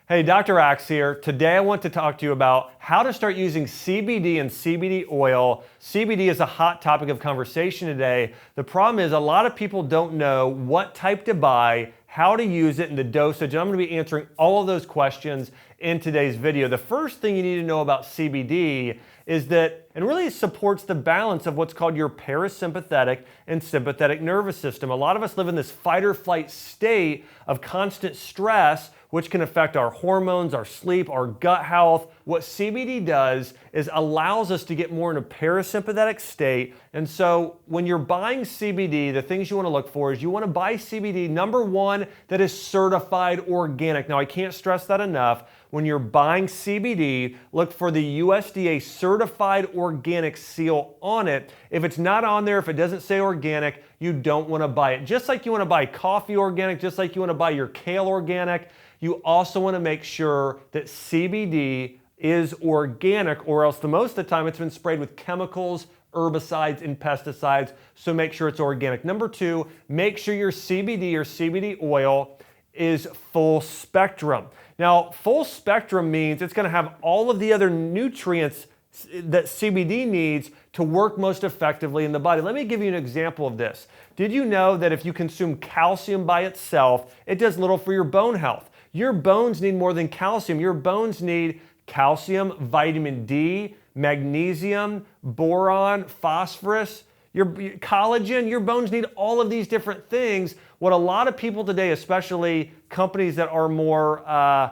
Hey, Dr. Axe here. Today I want to talk to you about how to start using CBD and CBD oil. CBD is a hot topic of conversation today. The problem is a lot of people don't know what type to buy, how to use it, and the dosage. And I'm going to be answering all of those questions in today's video. The first thing you need to know about CBD is that it really supports the balance of what's called your parasympathetic and sympathetic nervous system. A lot of us live in this fight or flight state of constant stress, which can affect our hormones, our sleep, our gut health. What CBD does is allows us to get more in a parasympathetic state. And so when you're buying CBD, the things you want to look for is you want to buy CBD, number one, that is certified organic. Now, I can't stress that enough. When you're buying CBD, look for the USDA certified organic seal on it. If it's not on there, if it doesn't say organic, you don't want to buy it. Just like you want to buy coffee organic, just like you want to buy your kale organic, you also want to make sure that CBD is organic, or else most of the time it's been sprayed with chemicals, herbicides, and pesticides, so make sure it's organic. Number two, make sure your CBD or CBD oil is full spectrum. Now, full spectrum means it's going to have all of the other nutrients that CBD needs to work most effectively in the body. Let me give you an example of this. Did you know that if you consume calcium by itself, it does little for your bone health? Your bones need more than calcium. Your bones need calcium, vitamin D, magnesium, boron, phosphorus, your collagen. Your bones need all of these different things. What a lot of people today, especially companies that are more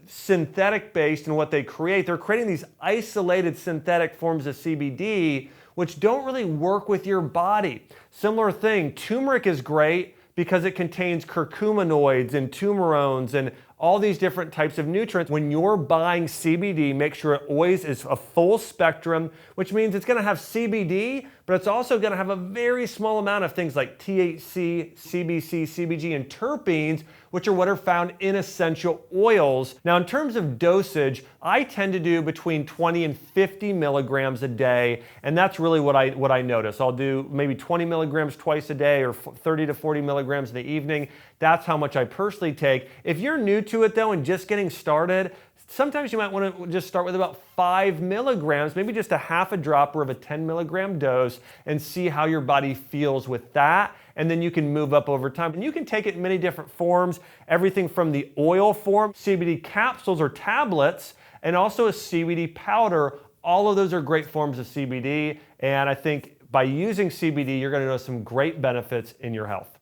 synthetic based in what they create, they're creating these isolated synthetic forms of CBD which don't really work with your body. Similar thing, turmeric is great because it contains curcuminoids and turmerones and all these different types of nutrients. When you're buying CBD, make sure it always is a full spectrum, which means it's going to have CBD, but it's also going to have a very small amount of things like THC, CBC, CBG, and terpenes, which are what are found in essential oils. Now, in terms of dosage, I tend to do between 20 and 50 milligrams a day, and that's really what I notice. I'll do maybe 20 milligrams twice a day or 30 to 40 milligrams in the evening. That's how much I personally take. If you're new to it though and just getting started, sometimes you might want to just start with about 5 milligrams, maybe just a half a dropper of a 10 milligram dose, and see how your body feels with that. And then you can move up over time. And you can take it in many different forms, everything from the oil form, CBD capsules or tablets, and also a CBD powder. All of those are great forms of CBD. And I think by using CBD, you're going to know some great benefits in your health.